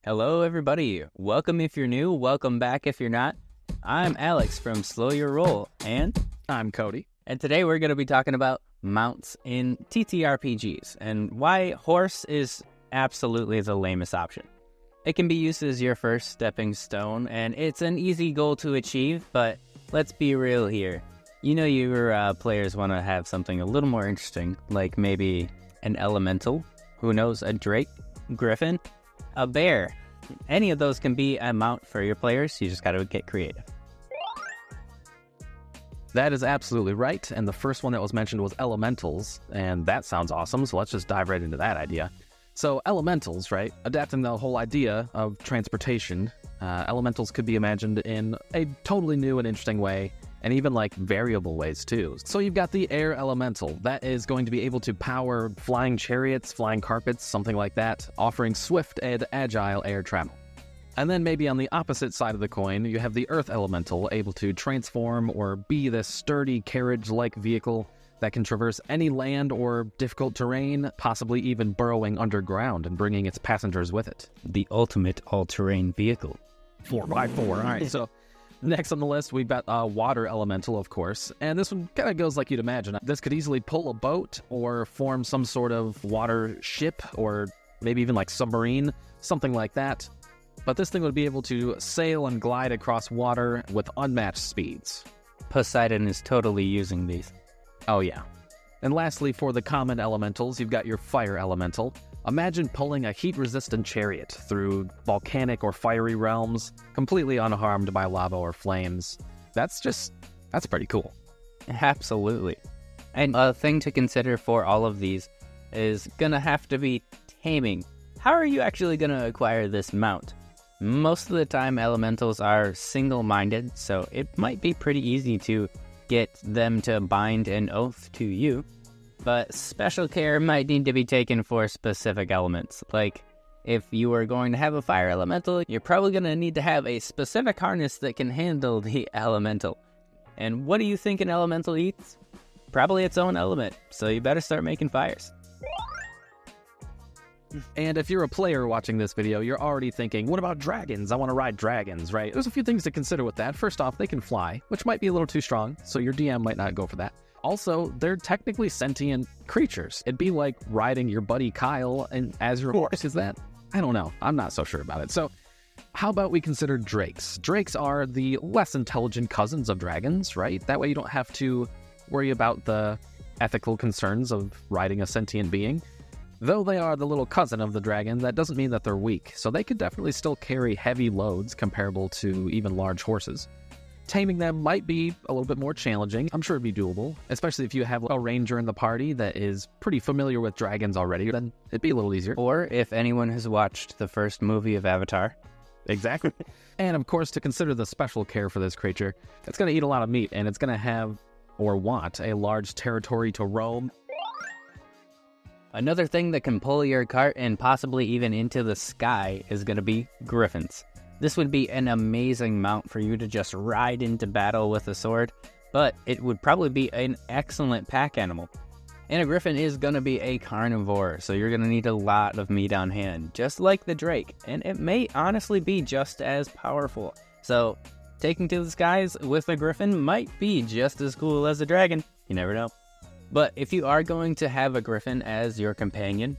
Hello, everybody. Welcome if you're new, welcome back if you're not. I'm Alex from Slow Your Roll, and I'm Cody. And today we're going to be talking about mounts in TTRPGs and why horse is absolutely the lamest option. It can be used as your first stepping stone, and it's an easy goal to achieve, but let's be real here. You know your players want to have something a little more interesting, like maybe an elemental, who knows, a drake, griffin, a bear. Any of those can be a mount for your players. You just got to get creative. That is absolutely right, and the first one that was mentioned was elementals, and that sounds awesome, so let's just dive right into that idea. So elementals, right, adapting the whole idea of transportation, elementals could be imagined in a totally new and interesting way, and even like variable ways too. So you've got the air elemental, that is going to be able to power flying chariots, flying carpets, something like that, offering swift and agile air travel. And then maybe on the opposite side of the coin, you have the earth elemental, able to transform or be this sturdy carriage-like vehicle that can traverse any land or difficult terrain, possibly even burrowing underground and bringing its passengers with it. The ultimate all-terrain vehicle. 4x4. All right, so next on the list, we've got water elemental, of course. And this one kind of goes like you'd imagine. This could easily pull a boat or form some sort of water ship or maybe even like submarine, something like that. But this thing would be able to sail and glide across water with unmatched speeds. Poseidon is totally using these. Oh yeah. And lastly, for the common elementals, you've got your fire elemental. Imagine pulling a heat-resistant chariot through volcanic or fiery realms, completely unharmed by lava or flames. That's pretty cool. Absolutely. And a thing to consider for all of these is gonna have to be taming. How are you actually gonna acquire this mount? Most of the time, elementals are single-minded, so it might be pretty easy to get them to bind an oath to you. But special care might need to be taken for specific elements. Like, if you are going to have a fire elemental, you're probably going to need to have a specific harness that can handle the elemental. And what do you think an elemental eats? Probably its own element, so you better start making fires. And if you're a player watching this video, you're already thinking, what about dragons? I want to ride dragons, right? There's a few things to consider with that. First off, they can fly, which might be a little too strong, so your DM might not go for that. Also, they're technically sentient creatures. It'd be like riding your buddy Kyle and as your horse. Is that? I don't know. I'm not so sure about it. So how about we consider drakes? Drakes are the less intelligent cousins of dragons, right? That way you don't have to worry about the ethical concerns of riding a sentient being. Though they are the little cousin of the dragon, that doesn't mean that they're weak, so they could definitely still carry heavy loads comparable to even large horses. Taming them might be a little bit more challenging. I'm sure it'd be doable, especially if you have a ranger in the party that is pretty familiar with dragons already, then it'd be a little easier. Or if anyone has watched the first movie of Avatar. Exactly. And of course, to consider the special care for this creature, it's going to eat a lot of meat, and it's going to have, or want, a large territory to roam. Another thing that can pull your cart and possibly even into the sky is going to be griffins. This would be an amazing mount for you to just ride into battle with a sword, but it would probably be an excellent pack animal. And a griffin is going to be a carnivore, so you're going to need a lot of meat on hand, just like the drake, and it may honestly be just as powerful. So, taking to the skies with a griffin might be just as cool as a dragon. You never know. But if you are going to have a griffin as your companion,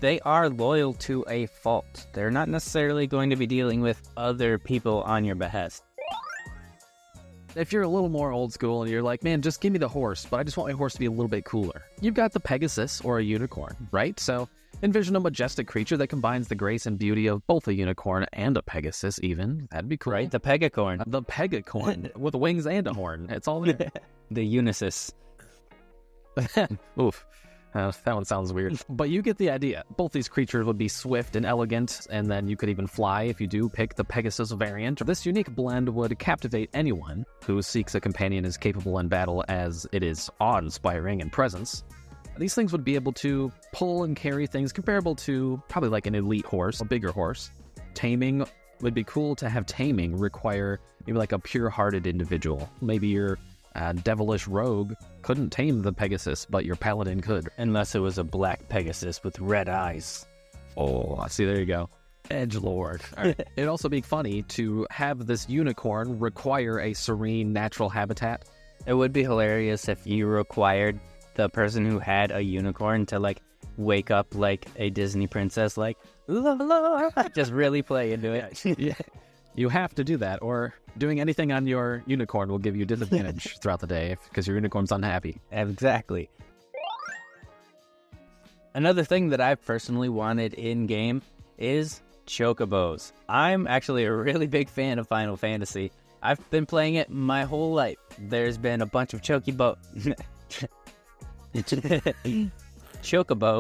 they are loyal to a fault. They're not necessarily going to be dealing with other people on your behest. If you're a little more old school and you're like, man, just give me the horse, but I just want my horse to be a little bit cooler. You've got the Pegasus or a unicorn, right? So envision a majestic creature that combines the grace and beauty of both a unicorn and a Pegasus even. That'd be cool. Right, the Pegacorn. The Pegacorn with wings and a horn. It's all there. The Unisys. Oof. That one sounds weird. But you get the idea. Both these creatures would be swift and elegant, and then you could even fly if you do pick the Pegasus variant. This unique blend would captivate anyone who seeks a companion as capable in battle as it is awe-inspiring in presence. These things would be able to pull and carry things comparable to probably like an elite horse, a bigger horse. Taming would be cool to have taming require maybe like a pure-hearted individual. Maybe you're devilish rogue couldn't tame the Pegasus, but your paladin could. Unless it was a black Pegasus with red eyes. Oh, see, there you go. Edgelord. All right. It'd also be funny to have this unicorn require a serene natural habitat. It would be hilarious if you required the person who had a unicorn to, like, wake up like a Disney princess, like, la, la, just really play into it. Yeah. You have to do that, or doing anything on your unicorn will give you disadvantage throughout the day because your unicorn's unhappy. Exactly. Another thing that I've personally wanted in-game is Chocobos. I'm actually a really big fan of Final Fantasy. I've been playing it my whole life. There's been a bunch of Chocobo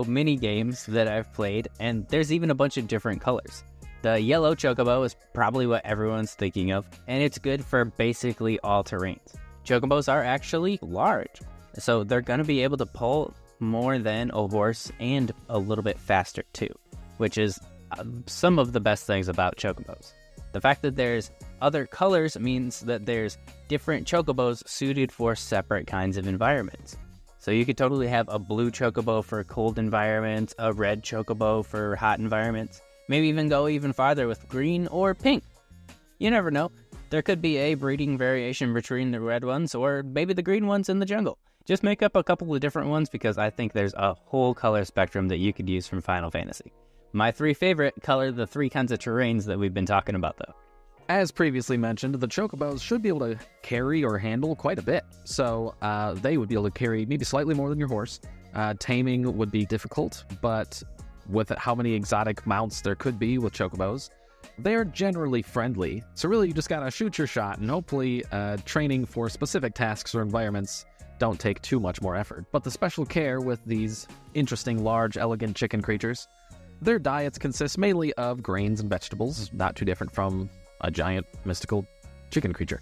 mini games that I've played, and there's even a bunch of different colors. The yellow Chocobo is probably what everyone's thinking of, and it's good for basically all terrains. Chocobos are actually large, so they're going to be able to pull more than a horse and a little bit faster too, which is some of the best things about Chocobos. The fact that there's other colors means that there's different Chocobos suited for separate kinds of environments. So you could totally have a blue Chocobo for cold environments, a red Chocobo for hot environments, maybe even go even farther with green or pink. You never know. There could be a breeding variation between the red ones or maybe the green ones in the jungle. Just make up a couple of different ones because I think there's a whole color spectrum that you could use from Final Fantasy. My three favorite color the three kinds of terrains that we've been talking about though. As previously mentioned, the Chocobos should be able to carry or handle quite a bit. So they would be able to carry maybe slightly more than your horse. Taming would be difficult, but with how many exotic mounts there could be with Chocobos, they're generally friendly. So really, you just gotta shoot your shot, and hopefully training for specific tasks or environments don't take too much more effort. But the special care with these interesting, large, elegant chicken creatures, their diets consist mainly of grains and vegetables, not too different from a giant mystical chicken creature.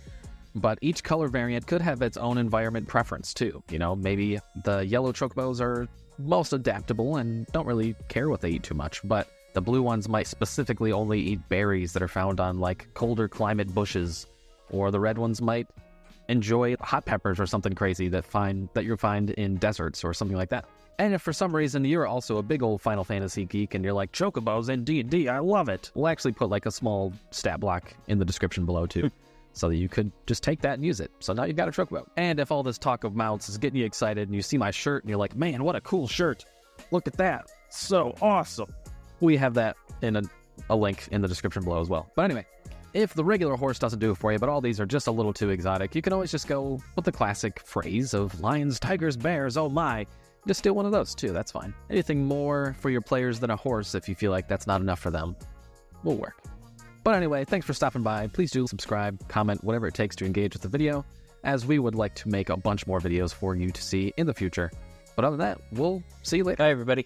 But each color variant could have its own environment preference too. You know, maybe the yellow Chocobos are most adaptable and don't really care what they eat too much, but the blue ones might specifically only eat berries that are found on like colder climate bushes, or the red ones might enjoy hot peppers or something crazy that you'll find in deserts or something like that. And if for some reason you're also a big old Final Fantasy geek and you're like, Chocobos in D&D, I love it, we'll actually put like a small stat block in the description below too. So that you could just take that and use it. So now you've got a Chocobo. And if all this talk of mounts is getting you excited and you see my shirt and you're like, man, what a cool shirt. Look at that. So awesome. We have that in a link in the description below as well. But anyway, if the regular horse doesn't do it for you, but all these are just a little too exotic, you can always just go with the classic phrase of lions, tigers, bears, oh my. Just steal one of those too, that's fine. Anything more for your players than a horse if you feel like that's not enough for them will work. But anyway, thanks for stopping by. Please do subscribe, comment, whatever it takes to engage with the video, as we would like to make a bunch more videos for you to see in the future. But other than that, we'll see you later. Bye, everybody.